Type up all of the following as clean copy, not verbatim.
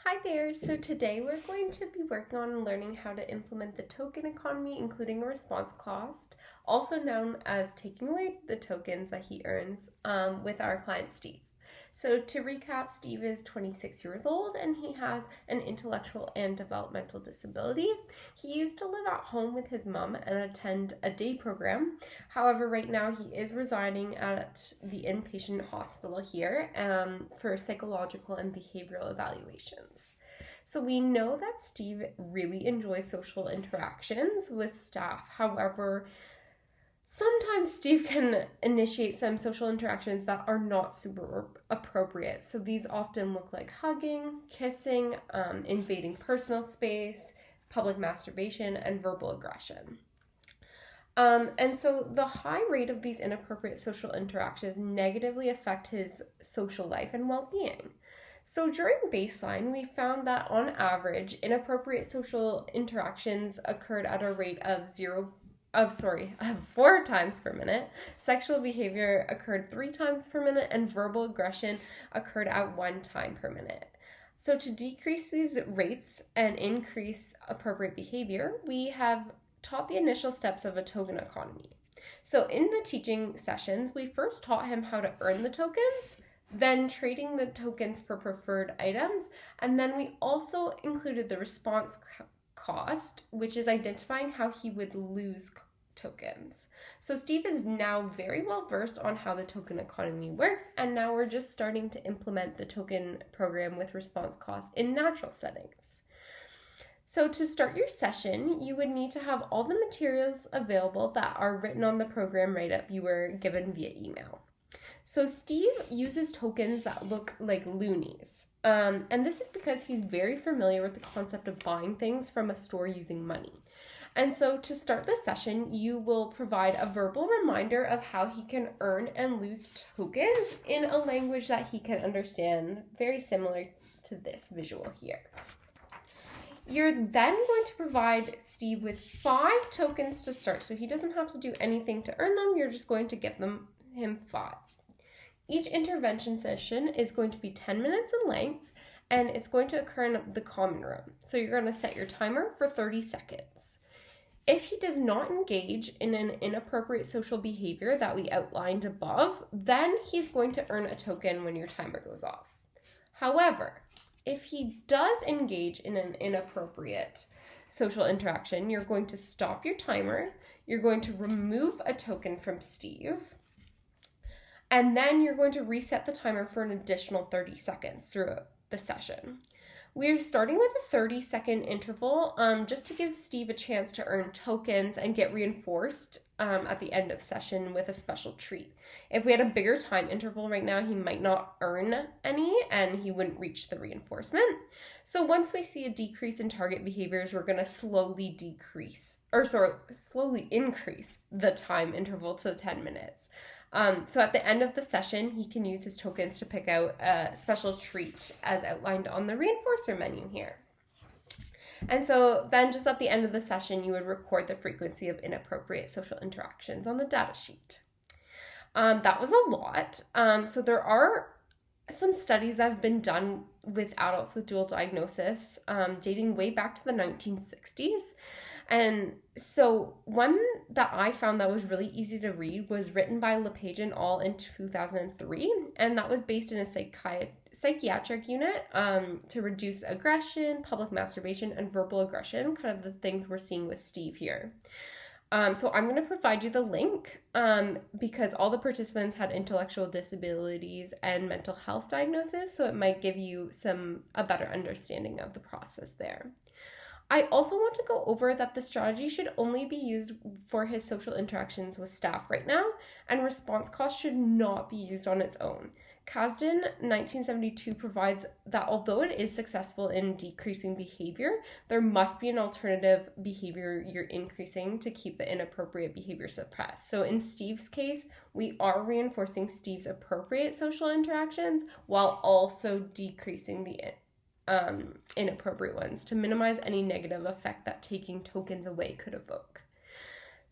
Hi there! So today we're going to be working on learning how to implement the token economy, including a response cost, also known as taking away the tokens that he earns with our client Steve. So to recap, Steve is 26 years old and he has an intellectual and developmental disability. He used to live at home with his mom and attend a day program. However, right now he is residing at the inpatient hospital here for psychological and behavioral evaluations. So we know that Steve really enjoys social interactions with staff. However, sometimes Steve can initiate some social interactions that are not super appropriate. So these often look like hugging, kissing, invading personal space, public masturbation, and verbal aggression. And so the high rate of these inappropriate social interactions negatively affect his social life and well-being. So during baseline, we found that on average, inappropriate social interactions occurred at a rate of 4 times per minute. Sexual behavior occurred 3 times per minute, and verbal aggression occurred at 1 time per minute. So to decrease these rates and increase appropriate behavior, we have taught the initial steps of a token economy. So in the teaching sessions, we first taught him how to earn the tokens, then trading the tokens for preferred items, and then we also included the response cost, which is identifying how he would lose tokens. So Steve is now very well versed on how the token economy works, and now we're just starting to implement the token program with response cost in natural settings. So to start your session, you would need to have all the materials available that are written on the program write-up you were given via email. So Steve uses tokens that look like loonies. And this is because he's very familiar with the concept of buying things from a store using money. And so to start the session, you will provide a verbal reminder of how he can earn and lose tokens in a language that he can understand, very similar to this visual here. You're then going to provide Steve with 5 tokens to start, so he doesn't have to do anything to earn them. You're just going to give him 5. Each intervention session is going to be 10 minutes in length, and it's going to occur in the common room. So you're going to set your timer for 30 seconds. If he does not engage in an inappropriate social behavior that we outlined above, then he's going to earn a token when your timer goes off. However, if he does engage in an inappropriate social interaction, you're going to stop your timer, you're going to remove a token from Steve, and then you're going to reset the timer for an additional 30 seconds throughout the session. We're starting with a 30-second interval just to give Steve a chance to earn tokens and get reinforced at the end of session with a special treat. If we had a bigger time interval right now, he might not earn any and he wouldn't reach the reinforcement. So once we see a decrease in target behaviors, we're going to slowly increase the time interval to 10 minutes. So at the end of the session, he can use his tokens to pick out a special treat as outlined on the reinforcer menu here. And so then just at the end of the session, you would record the frequency of inappropriate social interactions on the data sheet. That was a lot. So there are some studies that have been done with adults with dual diagnosis dating way back to the 1960s. And so one that I found that was really easy to read was written by LePage et al. In 2003, and that was based in a psychiatric unit to reduce aggression, public masturbation, and verbal aggression, kind of the things we're seeing with Steve here. So I'm going to provide you the link because all the participants had intellectual disabilities and mental health diagnosis, so it might give you a better understanding of the process there. I also want to go over that the strategy should only be used for his social interactions with staff right now, and response cost should not be used on its own. Kasdan 1972 provides that although it is successful in decreasing behavior, there must be an alternative behavior you're increasing to keep the inappropriate behavior suppressed. So in Steve's case, we are reinforcing Steve's appropriate social interactions while also decreasing the inappropriate ones to minimize any negative effect that taking tokens away could evoke.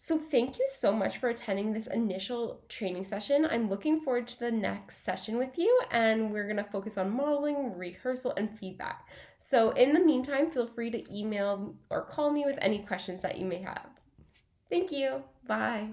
So thank you so much for attending this initial training session. I'm looking forward to the next session with you, and we're going to focus on modeling, rehearsal, and feedback. So in the meantime, feel free to email or call me with any questions that you may have. Thank you. Bye.